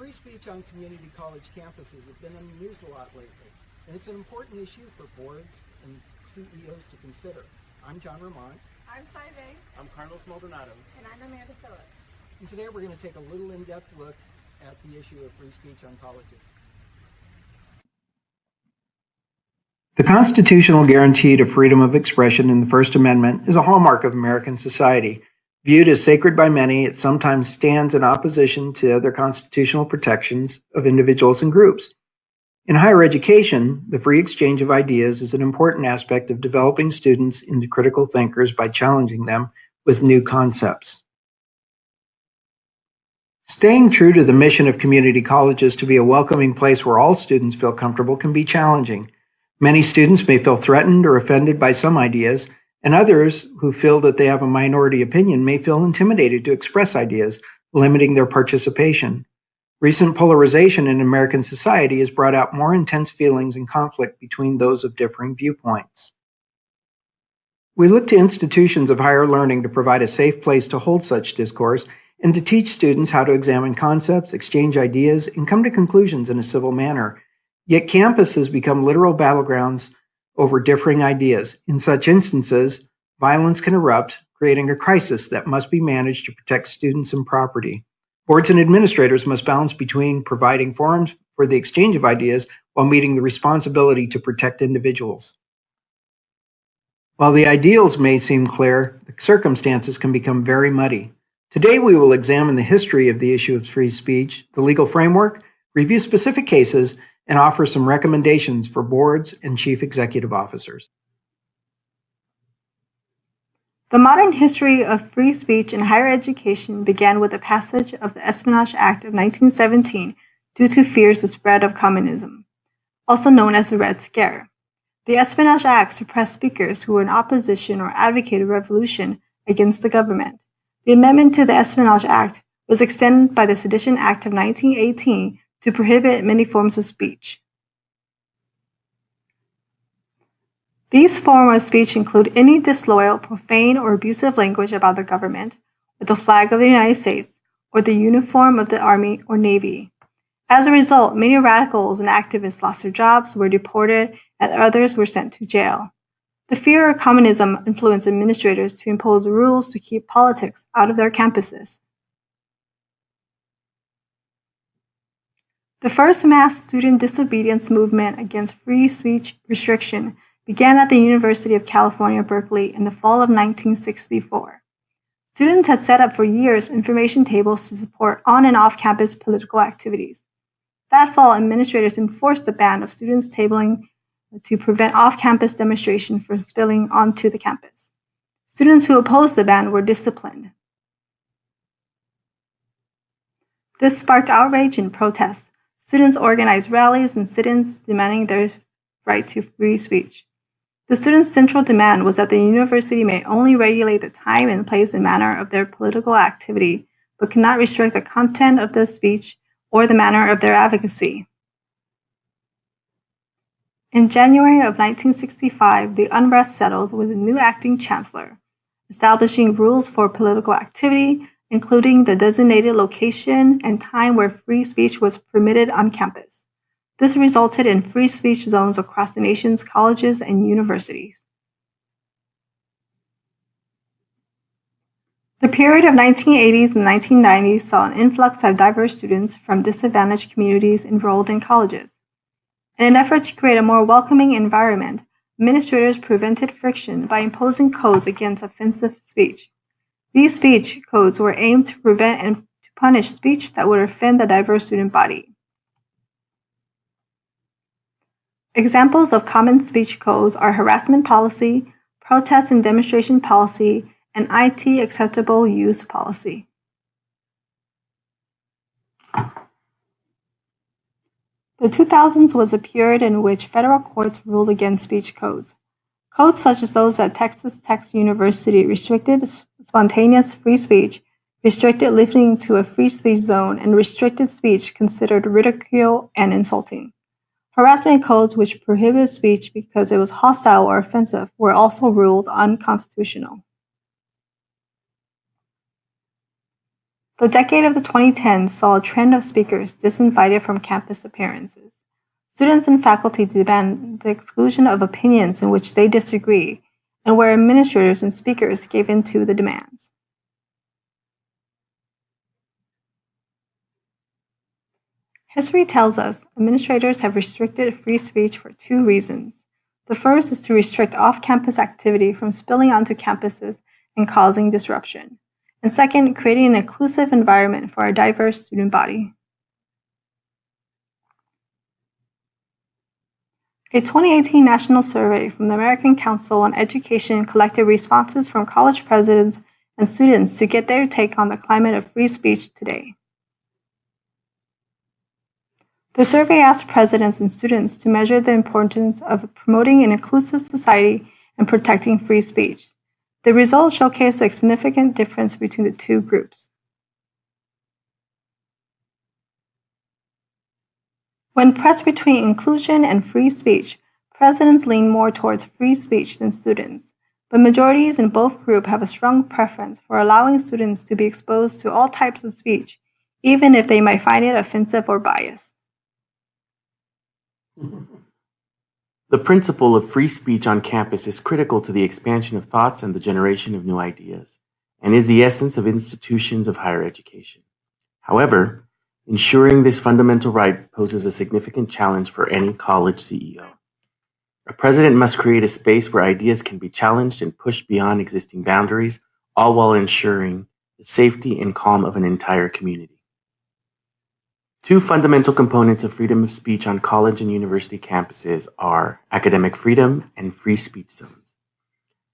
Free speech on community college campuses has been in the news a lot lately, and it's an important issue for boards and CEOs to consider. I'm John Ramont. I'm Vang. I'm Carlos Maldonado. And I'm Amanda Phillips. And today we're going to take a little in-depth look at the issue of free speech on colleges. The constitutional guarantee to freedom of expression in the First Amendment is a hallmark of American society. Viewed as sacred by many, it sometimes stands in opposition to other constitutional protections of individuals and groups. In higher education, the free exchange of ideas is an important aspect of developing students into critical thinkers by challenging them with new concepts. Staying true to the mission of community colleges to be a welcoming place where all students feel comfortable can be challenging. Many students may feel threatened or offended by some ideas, and others who feel that they have a minority opinion may feel intimidated to express ideas, limiting their participation. Recent polarization in American society has brought out more intense feelings and conflict between those of differing viewpoints. We look to institutions of higher learning to provide a safe place to hold such discourse and to teach students how to examine concepts, exchange ideas, and come to conclusions in a civil manner. Yet campuses become literal battlegrounds over differing ideas. In such instances, violence can erupt, creating a crisis that must be managed to protect students and property. Boards and administrators must balance between providing forums for the exchange of ideas while meeting the responsibility to protect individuals. While the ideals may seem clear, the circumstances can become very muddy. Today, we will examine the history of the issue of free speech, the legal framework, review specific cases, and offer some recommendations for boards and chief executive officers. The modern history of free speech in higher education began with the passage of the Espionage Act of 1917 due to fears of spread of communism, also known as the Red Scare. The Espionage Act suppressed speakers who were in opposition or advocated revolution against the government. The amendment to the Espionage Act was extended by the Sedition Act of 1918 to prohibit many forms of speech. These forms of speech include any disloyal, profane, or abusive language about the government, or the flag of the United States, or the uniform of the Army or Navy. As a result, many radicals and activists lost their jobs, were deported, and others were sent to jail. The fear of communism influenced administrators to impose rules to keep politics out of their campuses. The first mass student disobedience movement against free speech restriction began at the University of California, Berkeley in the fall of 1964. Students had set up for years information tables to support on and off-campus political activities. That fall, administrators enforced the ban of students tabling to prevent off-campus demonstration from spilling onto the campus. Students who opposed the ban were disciplined. This sparked outrage and protests. Students organized rallies and sit-ins demanding their right to free speech. The students' central demand was that the university may only regulate the time and place and manner of their political activity, but cannot restrict the content of the speech or the manner of their advocacy. In January of 1965, the unrest settled with a new acting chancellor, establishing rules for political activity, including the designated location and time where free speech was permitted on campus. This resulted in free speech zones across the nation's colleges and universities. The period of 1980s and 1990s saw an influx of diverse students from disadvantaged communities enrolled in colleges. In an effort to create a more welcoming environment, administrators prevented friction by imposing codes against offensive speech. These speech codes were aimed to prevent and to punish speech that would offend the diverse student body. Examples of common speech codes are harassment policy, protest and demonstration policy, and IT acceptable use policy. The 2000s was a period in which federal courts ruled against speech codes. Codes such as those at Texas Tech University restricted spontaneous free speech, restricted listening to a free speech zone, and restricted speech considered ridicule and insulting. Harassment codes which prohibited speech because it was hostile or offensive were also ruled unconstitutional. The decade of the 2010s saw a trend of speakers disinvited from campus appearances. Students and faculty demand the exclusion of opinions in which they disagree, and where administrators and speakers gave in to the demands. History tells us administrators have restricted free speech for two reasons. The first is to restrict off-campus activity from spilling onto campuses and causing disruption. And second, creating an inclusive environment for a diverse student body. A 2018 national survey from the American Council on Education collected responses from college presidents and students to get their take on the climate of free speech today. The survey asked presidents and students to measure the importance of promoting an inclusive society and protecting free speech. The results showcase a significant difference between the two groups. When pressed between inclusion and free speech, presidents lean more towards free speech than students, but majorities in both groups have a strong preference for allowing students to be exposed to all types of speech, even if they might find it offensive or biased. The principle of free speech on campus is critical to the expansion of thoughts and the generation of new ideas, and is the essence of institutions of higher education. However, ensuring this fundamental right poses a significant challenge for any college CEO. A president must create a space where ideas can be challenged and pushed beyond existing boundaries, all while ensuring the safety and calm of an entire community. Two fundamental components of freedom of speech on college and university campuses are academic freedom and free speech zones.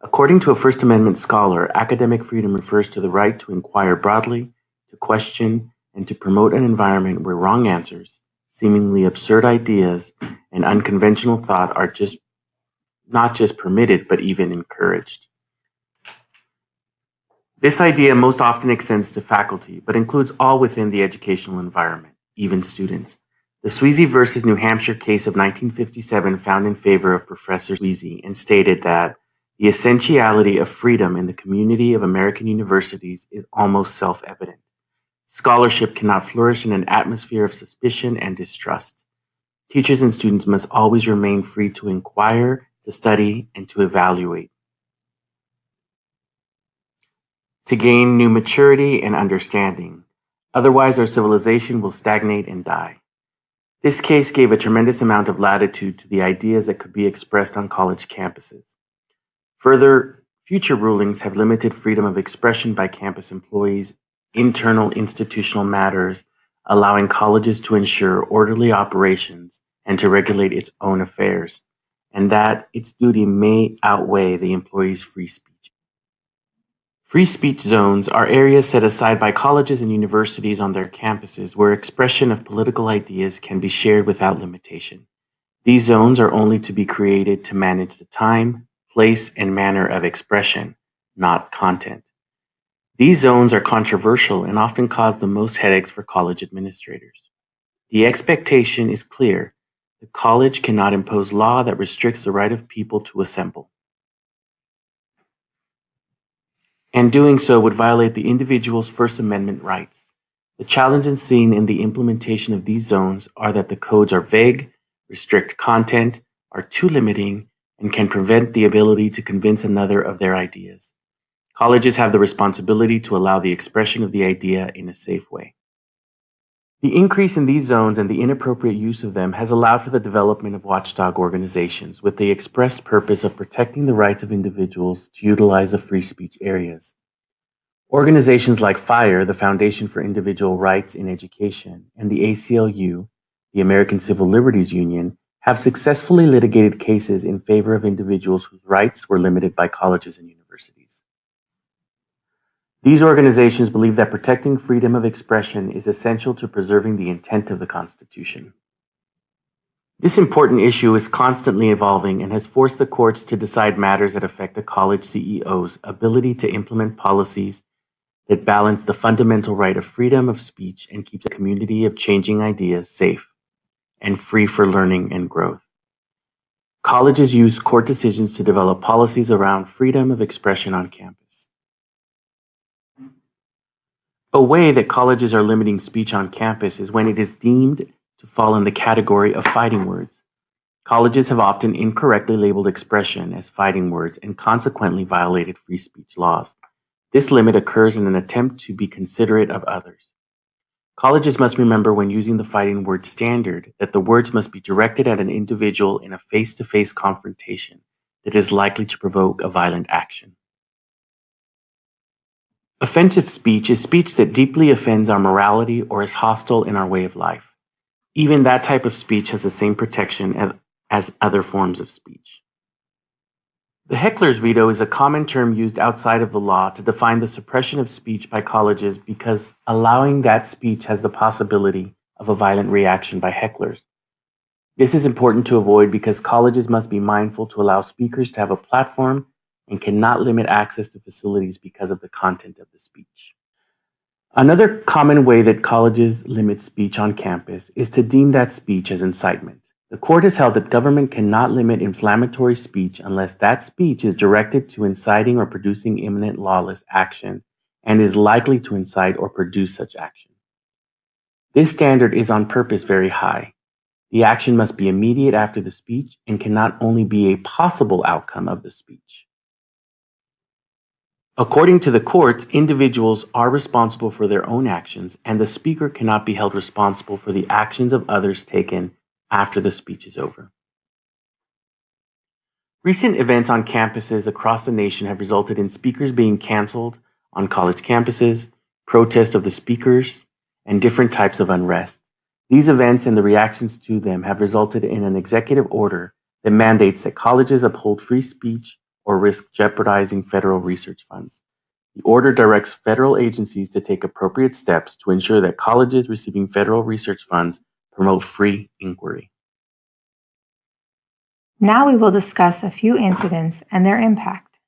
According to a First Amendment scholar, academic freedom refers to the right to inquire broadly, to question, and to promote an environment where wrong answers, seemingly absurd ideas, and unconventional thought are not just permitted, but even encouraged. This idea most often extends to faculty, but includes all within the educational environment, even students. The Sweezy versus New Hampshire case of 1957 found in favor of Professor Sweezy and stated that the essentiality of freedom in the community of American universities is almost self-evident. Scholarship cannot flourish in an atmosphere of suspicion and distrust. Teachers and students must always remain free to inquire, to study, and to evaluate, to gain new maturity and understanding. Otherwise, our civilization will stagnate and die. This case gave a tremendous amount of latitude to the ideas that could be expressed on college campuses. Further, future rulings have limited freedom of expression by campus employees, internal institutional matters, allowing colleges to ensure orderly operations and to regulate its own affairs, and that its duty may outweigh the employee's free speech. Free speech zones are areas set aside by colleges and universities on their campuses where expression of political ideas can be shared without limitation. These zones are only to be created to manage the time, place, and manner of expression, not content. These zones are controversial and often cause the most headaches for college administrators. The expectation is clear. The college cannot impose law that restricts the right of people to assemble. And doing so would violate the individual's First Amendment rights. The challenges seen in the implementation of these zones are that the codes are vague, restrict content, are too limiting, and can prevent the ability to convince another of their ideas. Colleges have the responsibility to allow the expression of the idea in a safe way. The increase in these zones and the inappropriate use of them has allowed for the development of watchdog organizations with the expressed purpose of protecting the rights of individuals to utilize the free speech areas. Organizations like FIRE, the Foundation for Individual Rights in Education, and the ACLU, the American Civil Liberties Union, have successfully litigated cases in favor of individuals whose rights were limited by colleges and universities. These organizations believe that protecting freedom of expression is essential to preserving the intent of the Constitution. This important issue is constantly evolving and has forced the courts to decide matters that affect a college CEO's ability to implement policies that balance the fundamental right of freedom of speech and keeps a community of changing ideas safe and free for learning and growth. Colleges use court decisions to develop policies around freedom of expression on campus. A way that colleges are limiting speech on campus is when it is deemed to fall in the category of fighting words. Colleges have often incorrectly labeled expression as fighting words and consequently violated free speech laws. This limit occurs in an attempt to be considerate of others. Colleges must remember when using the fighting word standard that the words must be directed at an individual in a face-to-face confrontation that is likely to provoke a violent action. Offensive speech is speech that deeply offends our morality or is hostile in our way of life. Even that type of speech has the same protection as other forms of speech. The heckler's veto is a common term used outside of the law to define the suppression of speech by colleges because allowing that speech has the possibility of a violent reaction by hecklers. This is important to avoid because colleges must be mindful to allow speakers to have a platform and cannot limit access to facilities because of the content of the speech. Another common way that colleges limit speech on campus is to deem that speech as incitement. The court has held that government cannot limit inflammatory speech unless that speech is directed to inciting or producing imminent lawless action and is likely to incite or produce such action. This standard is on purpose very high. The action must be immediate after the speech and cannot only be a possible outcome of the speech. According to the courts, individuals are responsible for their own actions, and the speaker cannot be held responsible for the actions of others taken after the speech is over. Recent events on campuses across the nation have resulted in speakers being canceled on college campuses, protest of the speakers, and different types of unrest. These events and the reactions to them have resulted in an executive order that mandates that colleges uphold free speech or risk jeopardizing federal research funds. The order directs federal agencies to take appropriate steps to ensure that colleges receiving federal research funds promote free inquiry. Now we will discuss a few incidents and their impact.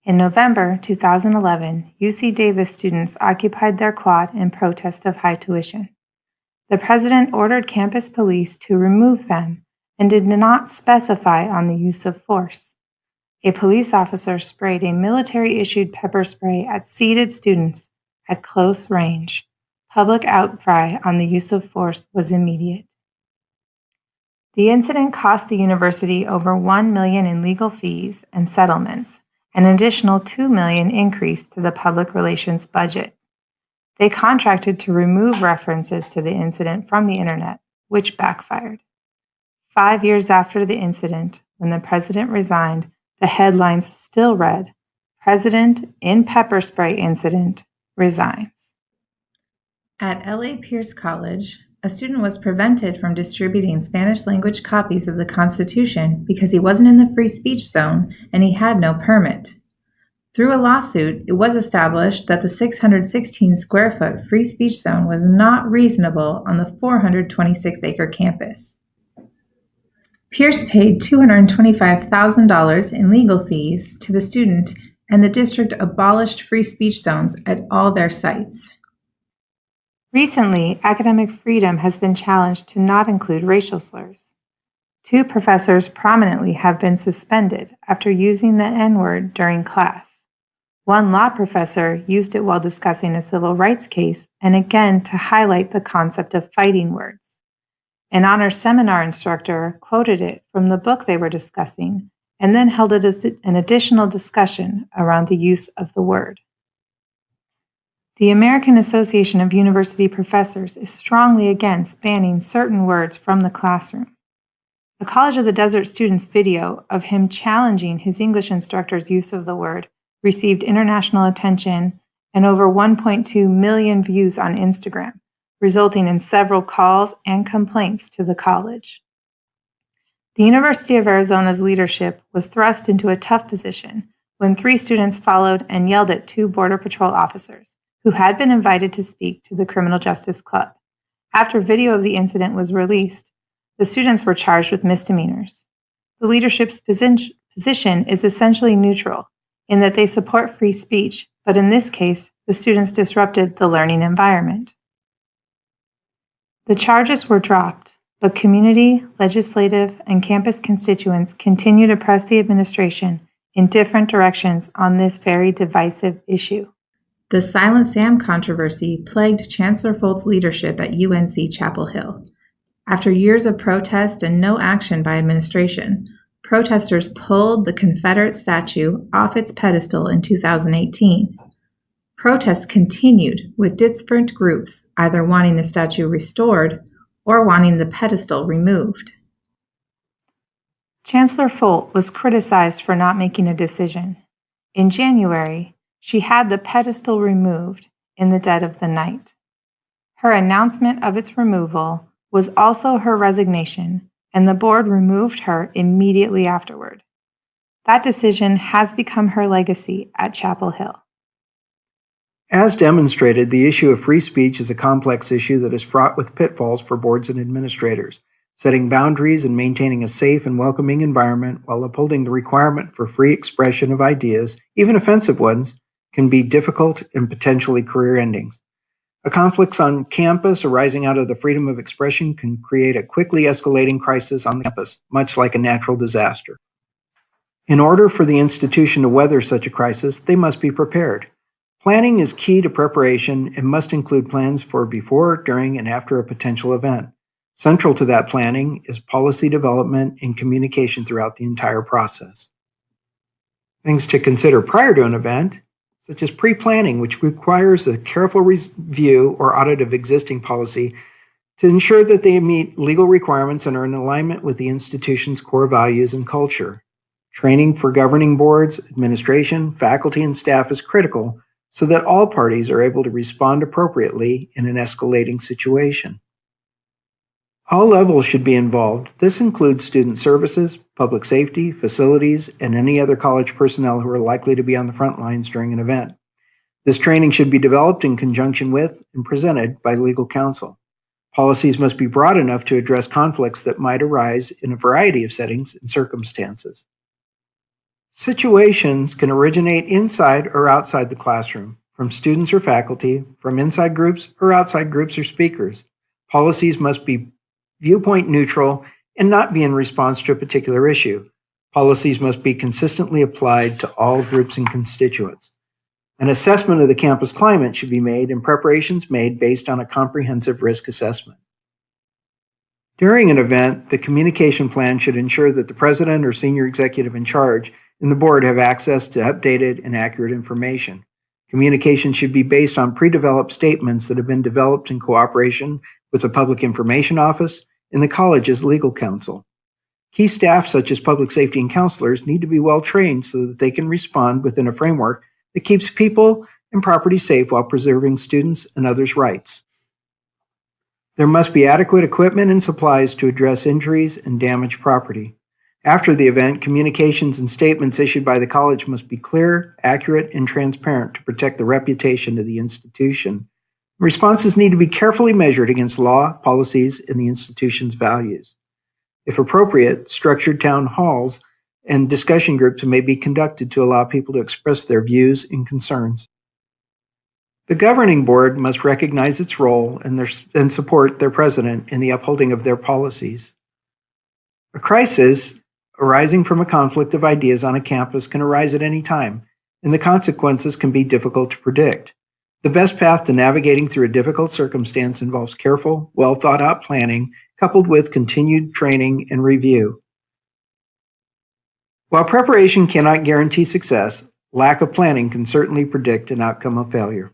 In November 2011, UC Davis students occupied their quad in protest of high tuition. The president ordered campus police to remove them and did not specify on the use of force. A police officer sprayed a military-issued pepper spray at seated students at close range. Public outcry on the use of force was immediate. The incident cost the university over $1 million in legal fees and settlements, an additional $2 million increase to the public relations budget. They contracted to remove references to the incident from the internet, which backfired. 5 years after the incident, when the president resigned, the headlines still read, "President in pepper spray incident resigns." At LA Pierce College, a student was prevented from distributing Spanish-language copies of the Constitution because he wasn't in the free speech zone and he had no permit. Through a lawsuit, it was established that the 616-square-foot free speech zone was not reasonable on the 426-acre campus. Pierce paid $225,000 in legal fees to the student, and the district abolished free speech zones at all their sites. Recently, academic freedom has been challenged to not include racial slurs. 2 professors prominently have been suspended after using the N-word during class. One law professor used it while discussing a civil rights case and again to highlight the concept of fighting words. An honors seminar instructor quoted it from the book they were discussing and then held it as an additional discussion around the use of the word. The American Association of University Professors is strongly against banning certain words from the classroom. A College of the Desert student's video of him challenging his English instructor's use of the word received international attention and over 1.2 million views on Instagram, resulting in several calls and complaints to the college. The University of Arizona's leadership was thrust into a tough position when 3 students followed and yelled at 2 Border Patrol officers who had been invited to speak to the Criminal Justice Club. After video of the incident was released, the students were charged with misdemeanors. The leadership's position is essentially neutral in that they support free speech, but in this case, the students disrupted the learning environment. The charges were dropped, but community, legislative, and campus constituents continue to press the administration in different directions on this very divisive issue. The Silent Sam controversy plagued Chancellor Folt's leadership at UNC Chapel Hill. After years of protest and no action by administration, protesters pulled the Confederate statue off its pedestal in 2018. Protests continued, with different groups either wanting the statue restored or wanting the pedestal removed. Chancellor Folt was criticized for not making a decision. In January, she had the pedestal removed in the dead of the night. Her announcement of its removal was also her resignation, and the board removed her immediately afterward. That decision has become her legacy at Chapel Hill. As demonstrated, the issue of free speech is a complex issue that is fraught with pitfalls for boards and administrators. Setting boundaries and maintaining a safe and welcoming environment while upholding the requirement for free expression of ideas, even offensive ones, can be difficult and potentially career endings. A conflict on campus arising out of the freedom of expression can create a quickly escalating crisis on the campus, much like a natural disaster. In order for the institution to weather such a crisis, they must be prepared. Planning is key to preparation and must include plans for before, during, and after a potential event. Central to that planning is policy development and communication throughout the entire process. Things to consider prior to an event, such as pre-planning, which requires a careful review or audit of existing policy to ensure that they meet legal requirements and are in alignment with the institution's core values and culture. Training for governing boards, administration, faculty, and staff is critical so that all parties are able to respond appropriately in an escalating situation. All levels should be involved. This includes student services, public safety, facilities, and any other college personnel who are likely to be on the front lines during an event. This training should be developed in conjunction with and presented by legal counsel. Policies must be broad enough to address conflicts that might arise in a variety of settings and circumstances. Situations can originate inside or outside the classroom, from students or faculty, from inside groups or outside groups or speakers. Policies must be viewpoint neutral and not be in response to a particular issue. Policies must be consistently applied to all groups and constituents. An assessment of the campus climate should be made and preparations made based on a comprehensive risk assessment. During an event, the communication plan should ensure that the president or senior executive in charge and the board have access to updated and accurate information. Communication should be based on pre-developed statements that have been developed in cooperation with the Public Information Office and the college's legal counsel. Key staff such as public safety and counselors need to be well trained so that they can respond within a framework that keeps people and property safe while preserving students and others' rights. There must be adequate equipment and supplies to address injuries and damaged property. After the event, communications and statements issued by the college must be clear, accurate, and transparent to protect the reputation of the institution. Responses need to be carefully measured against law, policies, and the institution's values. If appropriate, structured town halls and discussion groups may be conducted to allow people to express their views and concerns. The governing board must recognize its role and support their president in the upholding of their policies. A crisis arising from a conflict of ideas on a campus can arise at any time, and the consequences can be difficult to predict. The best path to navigating through a difficult circumstance involves careful, well-thought-out planning, coupled with continued training and review. While preparation cannot guarantee success, lack of planning can certainly predict an outcome of failure.